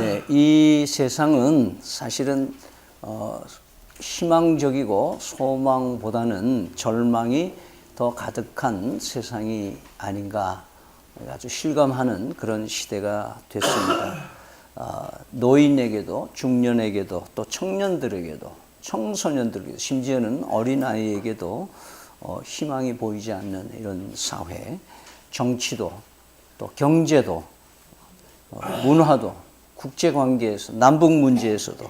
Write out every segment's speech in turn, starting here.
네, 이 세상은 사실은 희망적이고 소망보다는 절망이 더 가득한 세상이 아닌가 아주 실감하는 그런 시대가 됐습니다. 노인에게도 중년에게도 또 청년들에게도 청소년들에게도 심지어는 어린아이에게도 희망이 보이지 않는 이런 사회, 정치도 또 경제도 문화도 국제관계에서 남북 문제에서도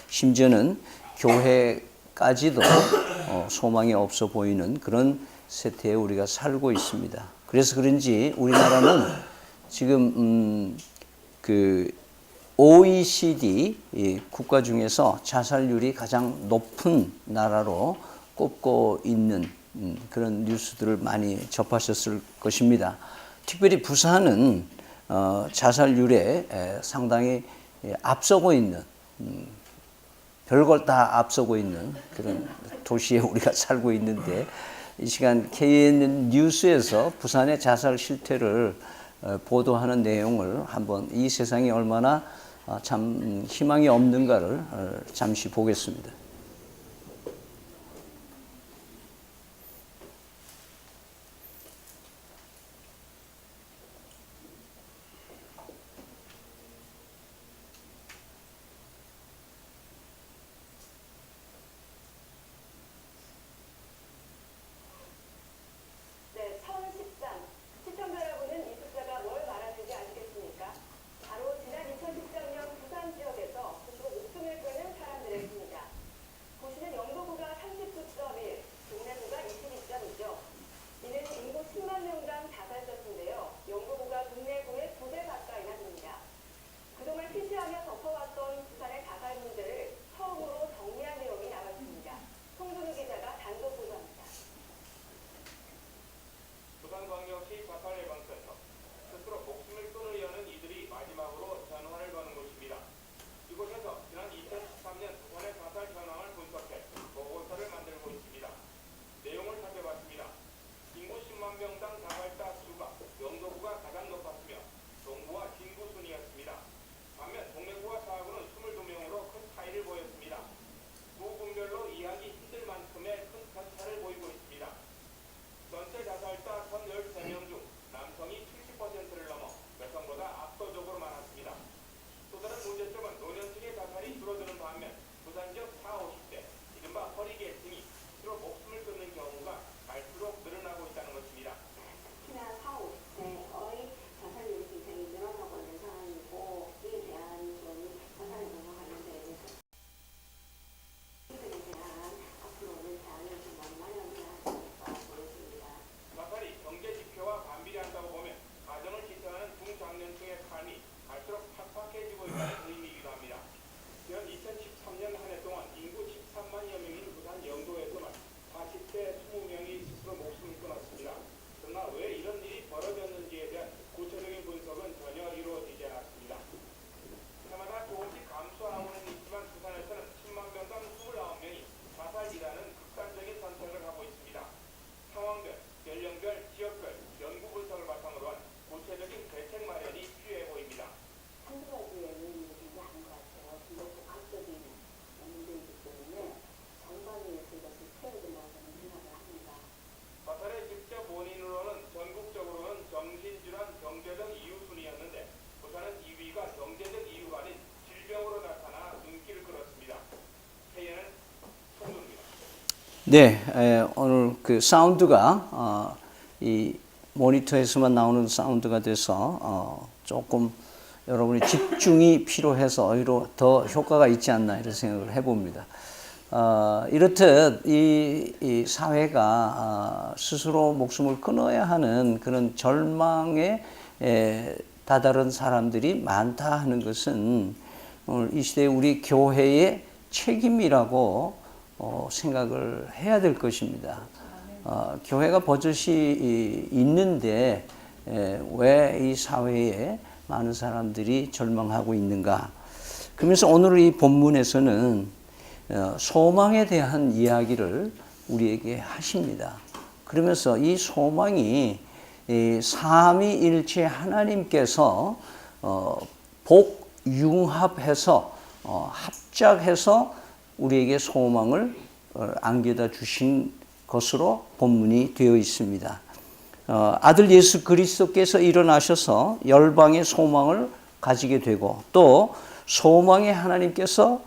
심지어는 교회까지도 소망이 없어 보이는 그런 세태에 우리가 살고 있습니다. 그래서 그런지 우리나라는 지금 그 OECD 국가 중에서 자살률이 가장 높은 나라로 꼽고 있는 그런 뉴스들을 많이 접하셨을 것입니다. 특별히 부산은 자살률에 상당히 앞서고 있는 별걸 다 앞서고 있는 그런 도시에 우리가 살고 있는데 이 시간 KN 뉴스에서 부산의 자살 실태를 보도하는 내용을 한번 이 세상이 얼마나 참 희망이 없는가를 잠시 보겠습니다. 부산광역시 자살예방센터, 스스로 목숨을 끊으려는 이들이 마지막으로 전화를 거는 곳입니다. 이곳에서 지난 2013년 부산의 자살 현황을 분석해 보고서를 만들고 있습니다. 내용을 살펴봤습니다. 인구 10만 명당 자살자 수가 영도구가 가장 높았으며 동구와 진구 순이었습니다. 반면 동래구와 사구는 22명으로 큰 차이를 보였습니다. 구군별로 이해하기 힘들 만큼의 큰 편차를 보이고 있습니다. 전체 자살자 1,013명 중 남성이 70%를 넘어 여성보다 압도적으로 많았습니다. 또 다른 문제점은 노년층의 자살이 줄어드는 반면 부산 지역 40, 50대, 이른바 허리 계층이 스스로 목숨을 끊는 경우가 갈수록 늘어나고 있다는 것입니다. 특히나 40, 50대의 자살률이 굉장히 늘어나고 있는 상황이고 이에 대한 좀 자살에 넘어가는 데 대해서 이들에 대한 앞으로는 대안을 좀 마련해야 할까 보여집니다. 자살이 경제 지표와 반비례한다고 보면 가정을 지탱하는 중장년층의 삶이 갈수록 팍팍해지고 있다는 의미이기도 합니다. 지난 2013년 한 해 동안 인구 13만여 명인 부산 영도에서만 40대 20명이 스스로 목숨을 끊었습니다. 그러나 왜 이런 일이 벌어졌는지에 대한 구체적인 분석은 전혀 이루어지지 않았습니다. 해마다 조금씩 감소하고는 있지만 부산에서는 10만 명당 29명이 자살이라는 극단적인 선택을 하고 있습니다. 상황별, 연령별, 지역별, 연구 분석을 바탕으로 한 구체적인 대책 마련이 필요해 보입니다. 한두 가지의 요인이 되지 않은 것 같아요. 근데 복합적인 문제이기 때문에 전반에 의해서 이것을 풀어야 된다고 저는 생각을 합니다. 자살의 직접 원인으로는 전국적으로는 정신질환, 경제 등 이유 순이었는데 부산은 2위가 경제적 이유가 아닌 질병으로 나타나 눈길을 끌었습니다. KN은 송동입니다. 네, 오늘 그 사운드가 이 모니터에서만 나오는 사운드가 돼서 조금 여러분이 집중이 필요해서 오히려 더 효과가 있지 않나 이런 생각을 해봅니다. 이렇듯 이 사회가 스스로 목숨을 끊어야 하는 그런 절망에 다다른 사람들이 많다 하는 것은 오늘 이 시대에 우리 교회의 책임이라고 생각을 해야 될 것입니다. 교회가 버젓이 있는데 왜 이 사회에 많은 사람들이 절망하고 있는가? 그러면서 오늘 이 본문에서는 소망에 대한 이야기를 우리에게 하십니다. 그러면서 이 소망이 삼위일체 하나님께서 복융하 융합해서 합작해서 우리에게 소망을 안겨다 주신 것으로 본문이 되어 있습니다. 아들 예수 그리스도께서 일어나셔서 열방의 소망을 가지게 되고 또 소망의 하나님께서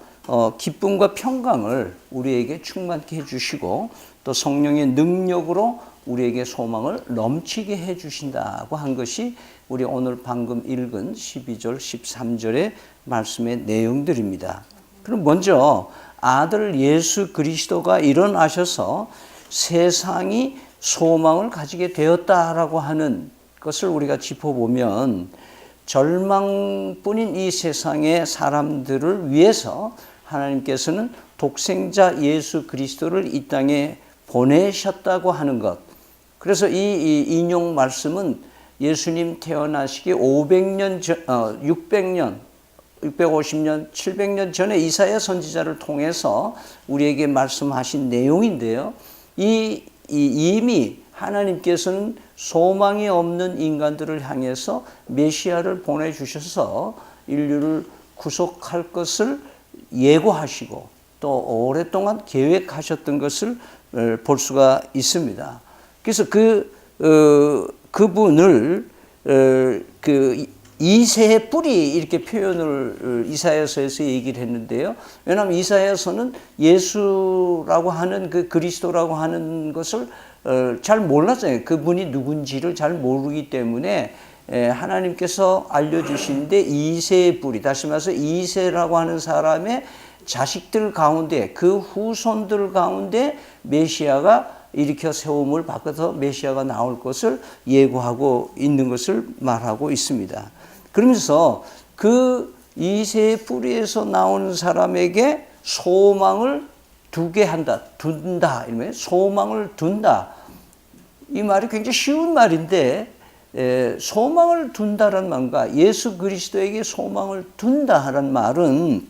기쁨과 평강을 우리에게 충만케 해주시고 또 성령의 능력으로 우리에게 소망을 넘치게 해주신다고 한 것이 우리 오늘 방금 읽은 12절, 13절의 말씀의 내용들입니다. 그럼 먼저 아들 예수 그리스도가 일어나셔서 세상이 소망을 가지게 되었다라고 하는 것을 우리가 짚어보면 절망뿐인 이 세상의 사람들을 위해서 하나님께서는 독생자 예수 그리스도를 이 땅에 보내셨다고 하는 것. 그래서 이 인용 말씀은 예수님 태어나시기 500년 전, 600년, 650년, 700년 전에 이사야 선지자를 통해서 우리에게 말씀하신 내용인데요. 이미 하나님께서는 소망이 없는 인간들을 향해서 메시아를 보내주셔서 인류를 구속할 것을 예고하시고 또 오랫동안 계획하셨던 것을 볼 수가 있습니다. 그래서 그분을 이새의 뿌리 이렇게 표현을 이사야서에서 얘기를 했는데요. 왜냐하면 이사야서는 예수라고 하는 그 그리스도라고 하는 것을 잘 몰랐어요. 그분이 누군지를 잘 모르기 때문에 하나님께서 알려주시는데 이새의 뿌리, 다시 말해서 이새라고 하는 사람의 자식들 가운데 그 후손들 가운데 메시아가 일으켜 세움을 받아서 메시아가 나올 것을 예고하고 있는 것을 말하고 있습니다. 그러면서 그 이새의 뿌리에서 나오는 사람에게 소망을 두게 한다, 둔다, 이러면 소망을 둔다. 이 말이 굉장히 쉬운 말인데 소망을 둔다라는 말과 예수 그리스도에게 소망을 둔다라는 말은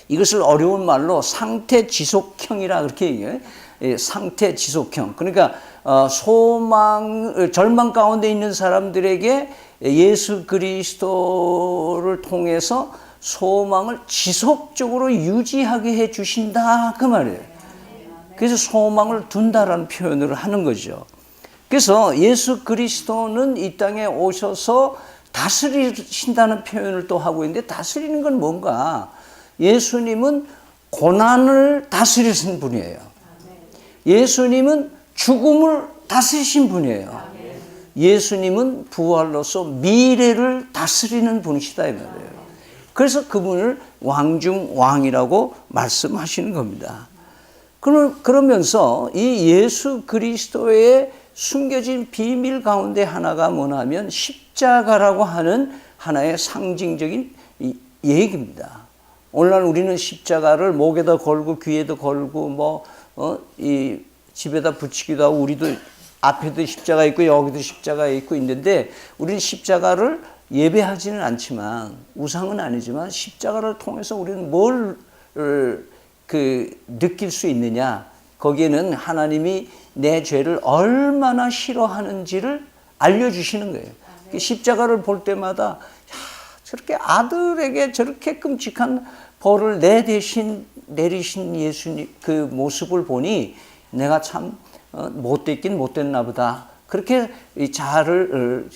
이것을 어려운 말로 상태 지속형이라 그렇게 얘기해요. 상태 지속형. 그러니까 절망 가운데 있는 사람들에게 예수 그리스도를 통해서 소망을 지속적으로 유지하게 해 주신다 그 말이에요. 그래서 소망을 둔다라는 표현을 하는 거죠. 그래서 예수 그리스도는 이 땅에 오셔서 다스리신다는 표현을 또 하고 있는데 다스리는 건 뭔가? 예수님은 고난을 다스리신 분이에요. 예수님은 죽음을 다스리신 분이에요. 예수님은 부활로서 미래를 다스리는 분이시다 이 말이에요. 그래서 그분을 왕중 왕이라고 말씀하시는 겁니다. 그러면서 이 예수 그리스도의 숨겨진 비밀 가운데 하나가 뭐냐면 십자가라고 하는 하나의 상징적인 얘기입니다. 오늘날 우리는 십자가를 목에다 걸고 귀에다 걸고 이 집에다 붙이기도 하고 우리도 앞에도 십자가 있고 여기도 십자가 있고 있는데 우리는 십자가를 예배하지는 않지만 우상은 아니지만 십자가를 통해서 우리는 뭘 느낄 수 있느냐? 거기에는 하나님이 내 죄를 얼마나 싫어하는지를 알려주시는 거예요. 십자가를 볼 때마다 저렇게 아들에게 저렇게 끔찍한 벌을 내 대신 내리신 예수님 그 모습을 보니 내가 참 못됐긴 못됐나 보다. 그렇게 자아를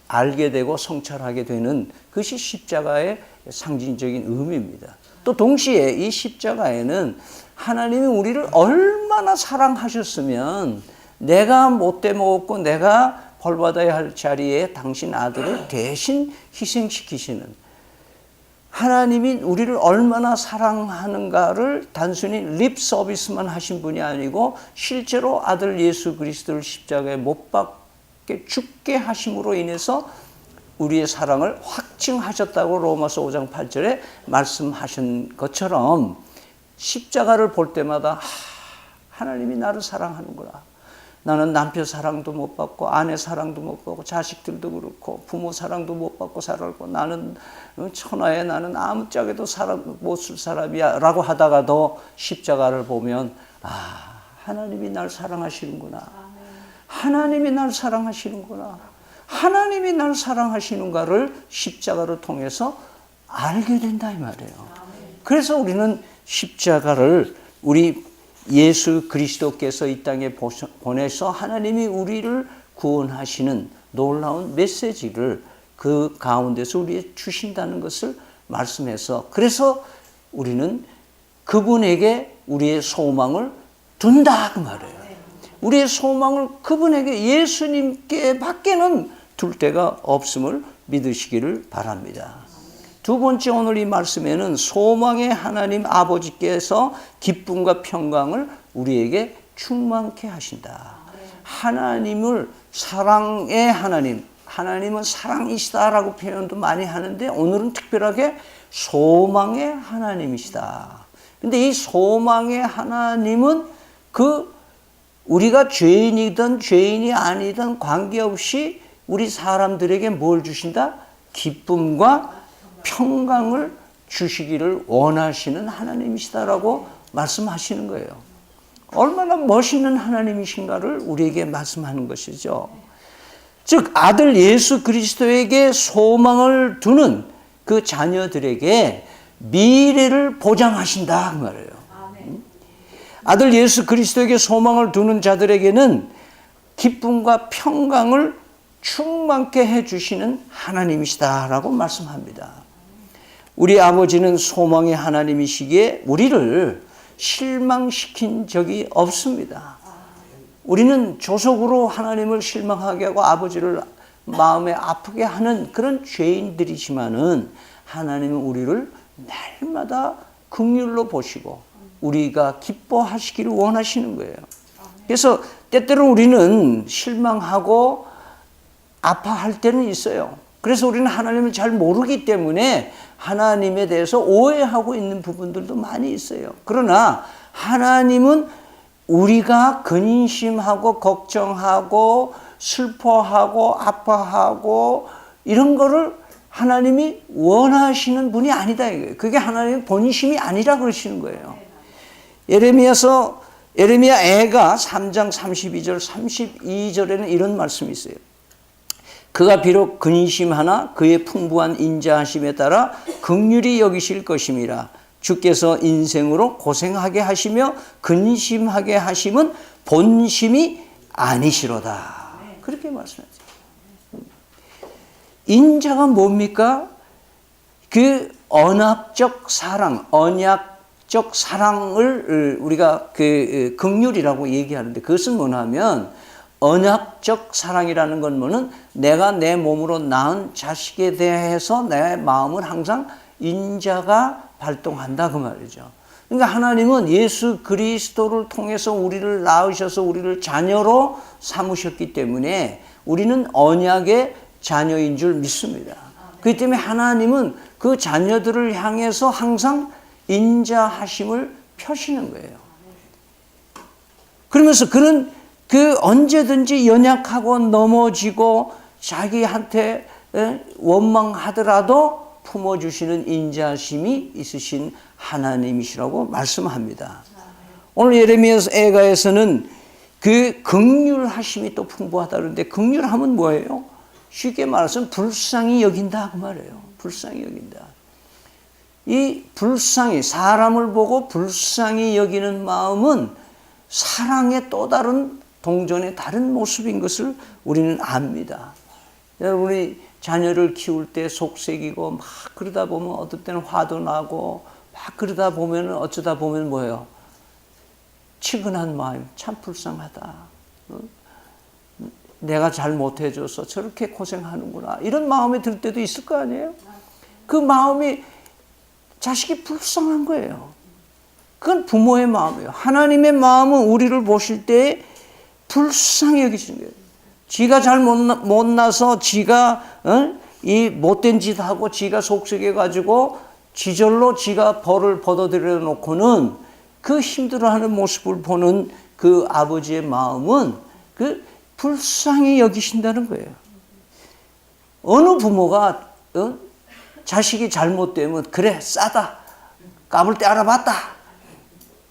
알게 되고 성찰하게 되는 그것이 십자가의 상징적인 의미입니다. 또 동시에 이 십자가에는 하나님이 우리를 얼마나 사랑하셨으면 내가 못돼 먹었고 내가 벌받아야 할 자리에 당신 아들을 대신 희생시키시는 하나님이 우리를 얼마나 사랑하는가를 단순히 립 서비스만 하신 분이 아니고 실제로 아들 예수 그리스도를 십자가에 못 박게 죽게 하심으로 인해서 우리의 사랑을 확증하셨다고 로마서 5장 8절에 말씀하신 것처럼 십자가를 볼 때마다 하나님이 나를 사랑하는구나. 나는 남편 사랑도 못 받고 아내 사랑도 못 받고 자식들도 그렇고 부모 사랑도 못 받고 살았고 나는 천하에 나는 아무짝에도 못 쓸 사람이야 라고 하다가도 십자가를 보면 하나님이 날 사랑하시는구나. 하나님이 날 사랑하시는구나. 하나님이 날 사랑하시는가를 십자가를 통해서 알게 된다 이 말이에요. 그래서 우리는 십자가를 우리 예수 그리스도께서 이 땅에 보내서 하나님이 우리를 구원하시는 놀라운 메시지를 그 가운데서 우리에게 주신다는 것을 말씀해서, 그래서 우리는 그분에게 우리의 소망을 둔다 그 말이에요. 우리의 소망을 그분에게, 예수님께 밖에는 둘 데가 없음을 믿으시기를 바랍니다. 두 번째, 오늘 이 말씀에는 소망의 하나님 아버지께서 기쁨과 평강을 우리에게 충만케 하신다. 하나님을 사랑의 하나님, 하나님은 사랑이시다라고 표현도 많이 하는데 오늘은 특별하게 소망의 하나님이시다. 근데 이 소망의 하나님은 우리가 죄인이든 죄인이 아니든 관계없이 우리 사람들에게 뭘 주신다? 기쁨과 평강을 주시기를 원하시는 하나님이시다라고 말씀하시는 거예요. 얼마나 멋있는 하나님이신가를 우리에게 말씀하는 것이죠. 즉 아들 예수 그리스도에게 소망을 두는 그 자녀들에게 미래를 보장하신다 그 말이에요. 아들 예수 그리스도에게 소망을 두는 자들에게는 기쁨과 평강을 충만케 해주시는 하나님이시다라고 말씀합니다. 우리 아버지는 소망의 하나님이시기에 우리를 실망시킨 적이 없습니다. 우리는 조속으로 하나님을 실망하게 하고 아버지를 마음에 아프게 하는 그런 죄인들이지만은 하나님은 우리를 날마다 긍휼로 보시고 우리가 기뻐하시기를 원하시는 거예요. 그래서 때때로 우리는 실망하고 아파할 때는 있어요. 그래서 우리는 하나님을 잘 모르기 때문에 하나님에 대해서 오해하고 있는 부분들도 많이 있어요. 그러나 하나님은 우리가 근심하고 걱정하고 슬퍼하고 아파하고 이런 거를 하나님이 원하시는 분이 아니다 이거예요. 그게 하나님의 본심이 아니라 그러시는 거예요. 에레미야 애가 3장 32절 32절에는 이런 말씀이 있어요. 그가 비록 근심하나 그의 풍부한 인자하심에 따라 긍휼히 여기실 것임이라. 주께서 인생으로 고생하게 하시며 근심하게 하심은 본심이 아니시로다. 그렇게 말씀하죠. 인자가 뭡니까? 그 언약적 사랑, 언약적 사랑을 우리가 그 긍휼이라고 얘기하는데 그것은 뭐냐면 언약적 사랑이라는 건 뭐는 내가 내 몸으로 낳은 자식에 대해서 내 마음은 항상 인자가 발동한다 그 말이죠. 그러니까 하나님은 예수 그리스도를 통해서 우리를 낳으셔서 우리를 자녀로 삼으셨기 때문에 우리는 언약의 자녀인 줄 믿습니다. 그렇기 때문에 하나님은 그 자녀들을 향해서 항상 인자하심을 펴시는 거예요. 그러면서 그는 언제든지 연약하고 넘어지고 자기한테 원망하더라도 품어주시는 인자심이 있으신 하나님이시라고 말씀합니다. 오늘 예레미야 애가에서는 그 긍휼하심이 또 풍부하다 그러는데 긍휼함은 뭐예요? 쉽게 말해서 불쌍히 여긴다 그 말이에요. 불쌍히 여긴다. 이 불쌍히 사람을 보고 불쌍히 여기는 마음은 사랑의 또 다른 동전의 다른 모습인 것을 우리는 압니다. 여러분이 자녀를 키울 때 속색이고 막 그러다 보면 어떨 때는 화도 나고 막 그러다 보면 어쩌다 보면 뭐예요? 치근한 마음, 참 불쌍하다. 내가 잘 못해줘서 저렇게 고생하는구나. 이런 마음이 들 때도 있을 거 아니에요? 그 마음이 자식이 불쌍한 거예요. 그건 부모의 마음이에요. 하나님의 마음은 우리를 보실 때 불쌍히 여기시는 거예요. 지가 잘 못나서 지가 이 못된 짓 하고 지가 속썩여가지고 지절로 지가 벌을 벗어들여 놓고는 그 힘들어하는 모습을 보는 그 아버지의 마음은 그 불쌍히 여기신다는 거예요. 어느 부모가 자식이 잘못되면 그래 싸다 까불 때 알아봤다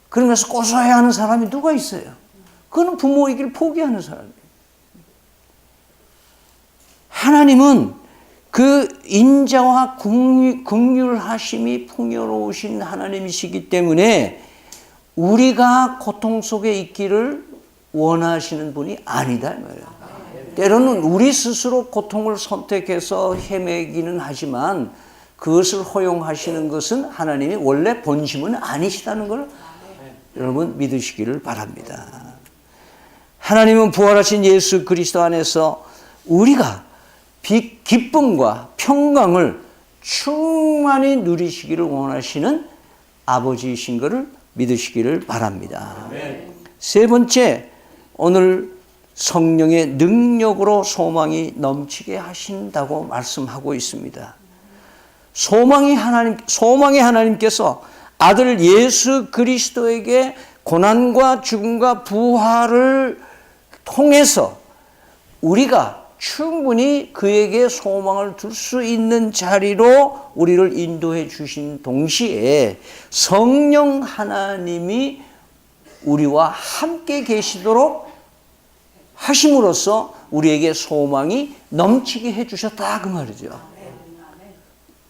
그러면서 고소해하는 사람이 누가 있어요? 그거는 부모이길 포기하는 사람이에요. 하나님은 그 인자와 긍휼하심이 풍요로우신 하나님이시기 때문에 우리가 고통 속에 있기를 원하시는 분이 아니다 이 말이에요. 때로는 우리 스스로 고통을 선택해서 헤매기는 하지만 그것을 허용하시는 것은 하나님이 원래 본심은 아니시다는 걸 여러분 믿으시기를 바랍니다. 하나님은 부활하신 예수 그리스도 안에서 우리가 기쁨과 평강을 충만히 누리시기를 원하시는 아버지이신 것을 믿으시기를 바랍니다. 세 번째, 오늘 성령의 능력으로 소망이 넘치게 하신다고 말씀하고 있습니다. 소망의 하나님께서 아들 예수 그리스도에게 고난과 죽음과 부활을 통해서 우리가 충분히 그에게 소망을 둘 수 있는 자리로 우리를 인도해 주신 동시에 성령 하나님이 우리와 함께 계시도록 하심으로써 우리에게 소망이 넘치게 해주셨다 그 말이죠.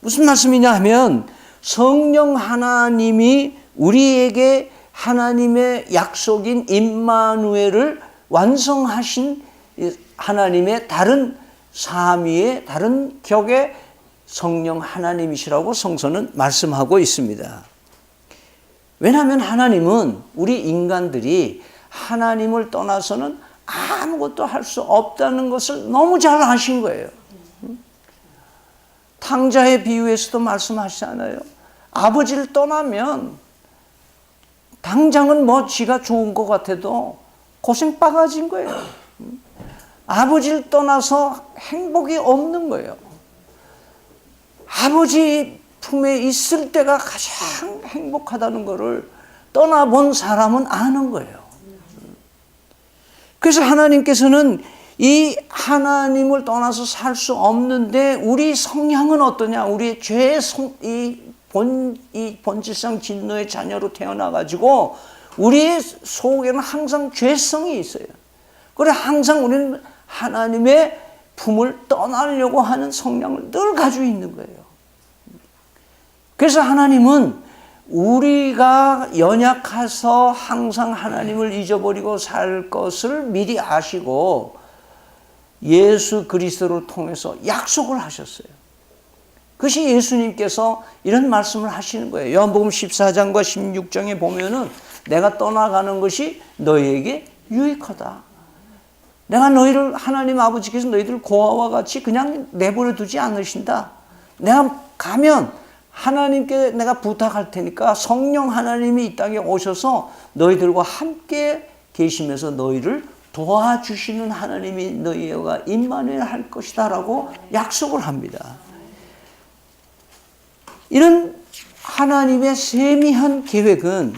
무슨 말씀이냐 하면 성령 하나님이 우리에게 하나님의 약속인 임마누엘을 완성하신 하나님의 다른 삼위의 다른 격의 성령 하나님이시라고 성서는 말씀하고 있습니다. 왜냐하면 하나님은 우리 인간들이 하나님을 떠나서는 아무것도 할 수 없다는 것을 너무 잘 아신 거예요. 탕자의 비유에서도 말씀하시잖아요. 아버지를 떠나면 당장은 뭐 지가 좋은 것 같아도 고생바가지인 거예요. 아버지를 떠나서 행복이 없는 거예요. 아버지 품에 있을 때가 가장 행복하다는 것을 떠나본 사람은 아는 거예요. 그래서 하나님께서는 이 하나님을 떠나서 살 수 없는데 우리 성향은 어떠냐? 우리의 이 본질상 진노의 자녀로 태어나가지고 우리의 속에는 항상 죄성이 있어요. 그래 항상 우리는 하나님의 품을 떠나려고 하는 성향을 늘 가지고 있는 거예요. 그래서 하나님은 우리가 연약해서 항상 하나님을 잊어버리고 살 것을 미리 아시고 예수 그리스도를 통해서 약속을 하셨어요. 그것이 예수님께서 이런 말씀을 하시는 거예요. 요한복음 14장과 16장에 보면은 내가 떠나가는 것이 너희에게 유익하다. 내가 너희를 하나님 아버지께서 너희들 고아와 같이 그냥 내버려 두지 않으신다. 내가 가면 하나님께 내가 부탁할 테니까 성령 하나님이 이 땅에 오셔서 너희들과 함께 계시면서 너희를 도와주시는 하나님이 너희가 임마누엘 할 것이다 라고 약속을 합니다. 이런 하나님의 세미한 계획은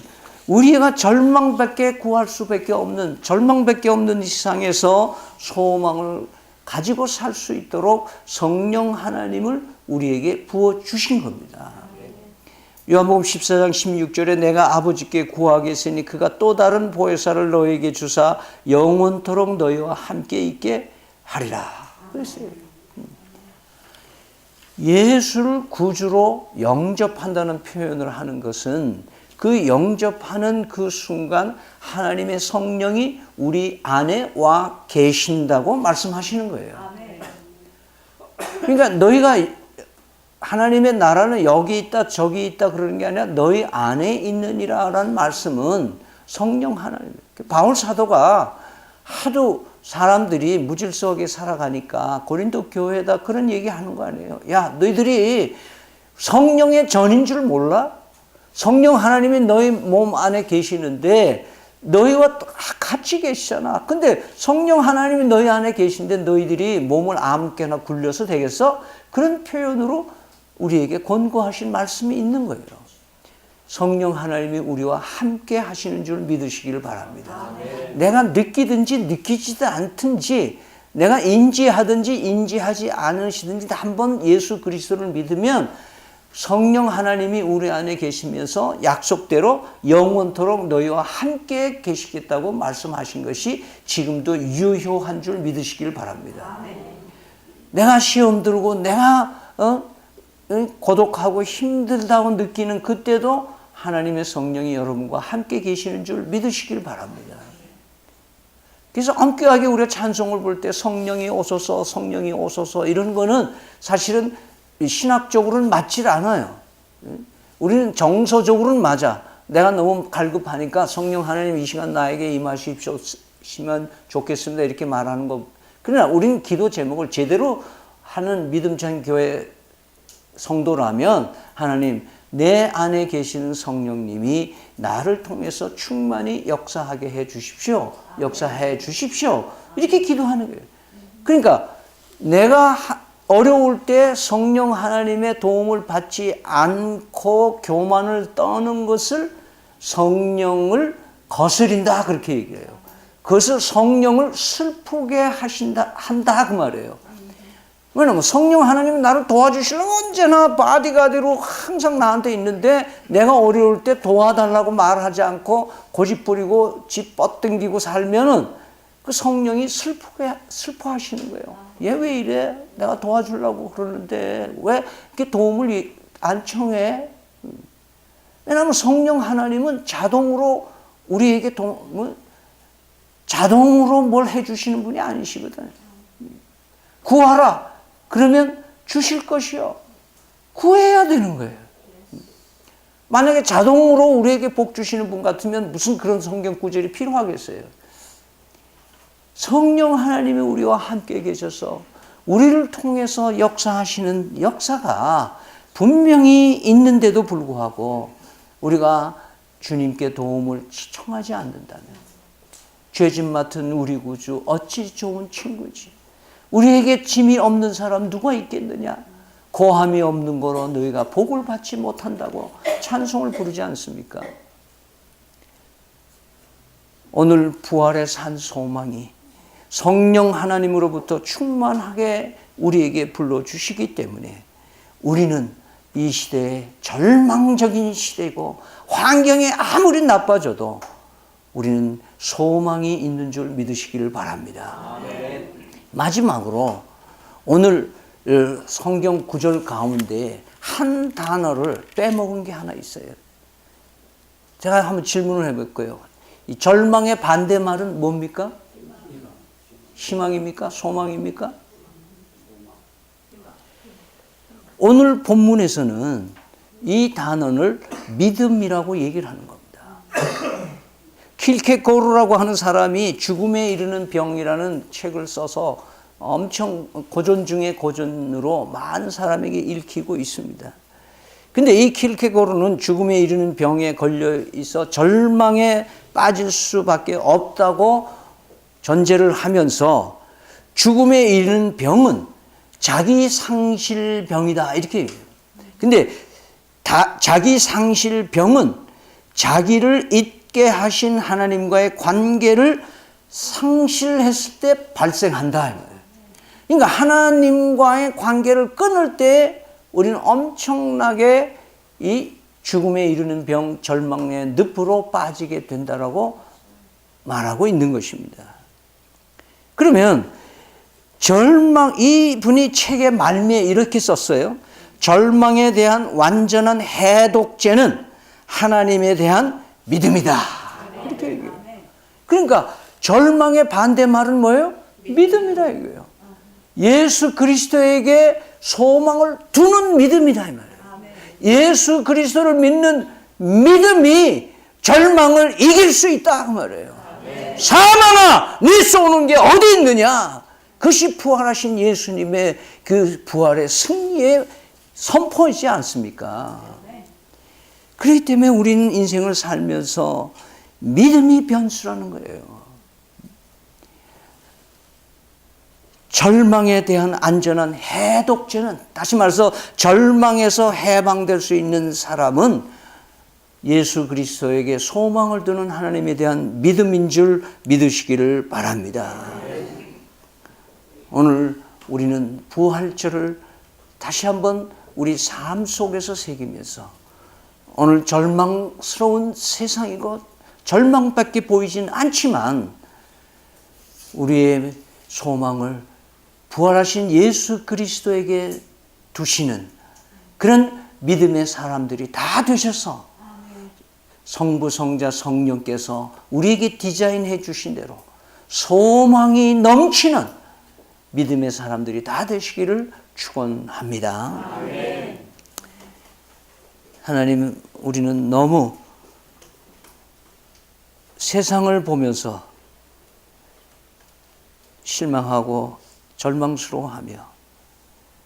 우리가 절망밖에 구할 수밖에 없는 절망밖에 없는 이 세상에서 소망을 가지고 살 수 있도록 성령 하나님을 우리에게 부어주신 겁니다. 요한복음 14장 16절에 내가 아버지께 구하겠으니 그가 또 다른 보혜사를 너에게 주사 영원토록 너희와 함께 있게 하리라 그랬어요. 예수를 구주로 영접한다는 표현을 하는 것은 그 영접하는 그 순간 하나님의 성령이 우리 안에 와 계신다고 말씀하시는 거예요. 그러니까 너희가 하나님의 나라는 여기 있다 저기 있다 그러는 게 아니라 너희 안에 있느니라라는 말씀은 성령 하나님. 바울 사도가 하도 사람들이 무질서하게 살아가니까 고린도 교회에다 그런 얘기하는 거 아니에요. 야 너희들이 성령의 전인 줄 몰라? 성령 하나님이 너희 몸 안에 계시는데 너희와 같이 계시잖아. 근데 성령 하나님이 너희 안에 계신데 너희들이 몸을 아무렇게나 굴려서 되겠어? 그런 표현으로 우리에게 권고하신 말씀이 있는 거예요. 성령 하나님이 우리와 함께 하시는 줄 믿으시기를 바랍니다. 내가 느끼든지 느끼지도 않든지 내가 인지하든지 인지하지 않으시든지 한번 예수 그리스도를 믿으면 성령 하나님이 우리 안에 계시면서 약속대로 영원토록 너희와 함께 계시겠다고 말씀하신 것이 지금도 유효한 줄 믿으시길 바랍니다. 내가 시험 들고 내가 고독하고 힘들다고 느끼는 그때도 하나님의 성령이 여러분과 함께 계시는 줄 믿으시길 바랍니다. 그래서 엄격하게 우리가 찬송을 볼 때 성령이 오소서, 성령이 오소서 이런 거는 사실은 신학적으로는 맞질 않아요. 우리는 정서적으로는 맞아. 내가 너무 갈급하니까 성령 하나님 이 시간 나에게 임하시면 좋겠습니다 이렇게 말하는 거. 그러나 우리는 기도 제목을 제대로 하는 믿음찬 교회 성도라면 하나님 내 안에 계시는 성령님이 나를 통해서 충만히 역사하게 해 주십시오. 역사해 주십시오. 이렇게 기도하는 거예요. 그러니까 내가 어려울 때 성령 하나님의 도움을 받지 않고 교만을 떠는 것을 성령을 거스린다 그렇게 얘기해요. 그것을 성령을 슬프게 한다 그 말이에요. 왜냐면 성령 하나님은 나를 도와주시려고 언제나 바디가드로 항상 나한테 있는데 내가 어려울 때 도와달라고 말하지 않고 고집 부리고 집 뻗당기고 살면은 그 성령이 슬퍼하시는 거예요. 얘 왜 이래? 내가 도와주려고 그러는데 왜 이렇게 도움을 안 청해? 왜냐하면 성령 하나님은 자동으로 우리에게 자동으로 뭘 해주시는 분이 아니시거든요. 구하라. 그러면 주실 것이요. 구해야 되는 거예요. 만약에 자동으로 우리에게 복 주시는 분 같으면 무슨 그런 성경 구절이 필요하겠어요. 성령 하나님이 우리와 함께 계셔서 우리를 통해서 역사하시는 역사가 분명히 있는데도 불구하고 우리가 주님께 도움을 청하지 않는다면 죄짐 맡은 우리 구주 어찌 좋은 친구지. 우리에게 짐이 없는 사람 누가 있겠느냐. 고함이 없는 거로 너희가 복을 받지 못한다고 찬송을 부르지 않습니까? 오늘 부활의 산 소망이 성령 하나님으로부터 충만하게 우리에게 불러주시기 때문에 우리는 이 시대에 절망적인 시대고 환경이 아무리 나빠져도 우리는 소망이 있는 줄 믿으시기를 바랍니다. 아멘. 마지막으로 오늘 성경 구절 가운데 한 단어를 빼먹은 게 하나 있어요. 제가 한번 질문을 해볼 거예요. 이 절망의 반대말은 뭡니까? 희망입니까? 소망입니까? 오늘 본문에서는 이 단어를 믿음이라고 얘기를 하는 겁니다. 킬케고르라고 하는 사람이 죽음에 이르는 병이라는 책을 써서 엄청 고전 중에 고전으로 많은 사람에게 읽히고 있습니다. 근데 이 킬케고르는 죽음에 이르는 병에 걸려 있어 절망에 빠질 수밖에 없다고 전제를 하면서 죽음에 이르는 병은 자기 상실 병이다 이렇게 얘기해요. 근데 자기 상실 병은 자기를 잊게 하신 하나님과의 관계를 상실했을 때 발생한다. 그러니까 하나님과의 관계를 끊을 때 우리는 엄청나게 이 죽음에 이르는 병, 절망의 늪으로 빠지게 된다라고 말하고 있는 것입니다. 그러면 이분이 책의 말미에 이렇게 썼어요. 절망에 대한 완전한 해독제는 하나님에 대한 믿음이다. 이렇게 얘기해요. 그러니까 절망의 반대말은 뭐예요? 믿음이다 이거예요. 예수 그리스도에게 소망을 두는 믿음이다 이 말이에요. 예수 그리스도를 믿는 믿음이 절망을 이길 수 있다 그 말이에요. 사망아, 네 쏘는 게 어디 있느냐? 그것이 부활하신 예수님의 그 부활의 승리의 선포이지 않습니까? 그렇기 때문에 우리는 인생을 살면서 믿음이 변수라는 거예요. 절망에 대한 안전한 해독제는, 다시 말해서 절망에서 해방될 수 있는 사람은 예수 그리스도에게 소망을 두는 하나님에 대한 믿음인 줄 믿으시기를 바랍니다. 오늘 우리는 부활절을 다시 한번 우리 삶 속에서 새기면서 오늘 절망스러운 세상이고 절망밖에 보이진 않지만 우리의 소망을 부활하신 예수 그리스도에게 두시는 그런 믿음의 사람들이 다 되셔서 성부, 성자, 성령께서 우리에게 디자인해 주신 대로 소망이 넘치는 믿음의 사람들이 다 되시기를 축원합니다. 하나님, 우리는 너무 세상을 보면서 실망하고 절망스러워하며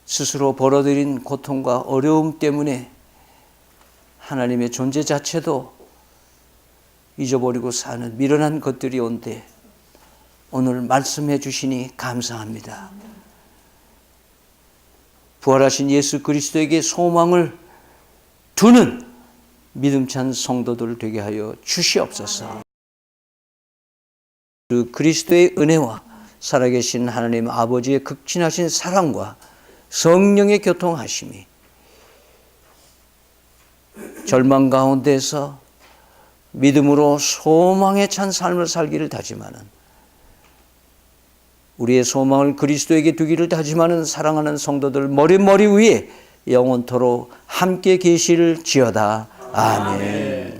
스스로 벌어들인 고통과 어려움 때문에 하나님의 존재 자체도 잊어버리고 사는 미련한 것들이 온데 오늘 말씀해 주시니 감사합니다. 부활하신 예수 그리스도에게 소망을 두는 믿음찬 성도들 되게 하여 주시옵소서. 그 그리스도의 은혜와 살아계신 하나님 아버지의 극진하신 사랑과 성령의 교통하심이 절망 가운데서 믿음으로 소망에 찬 삶을 살기를 다짐하는, 우리의 소망을 그리스도에게 두기를 다짐하는 사랑하는 성도들 머리 위에 영원토록 함께 계시를 지어다. 아멘.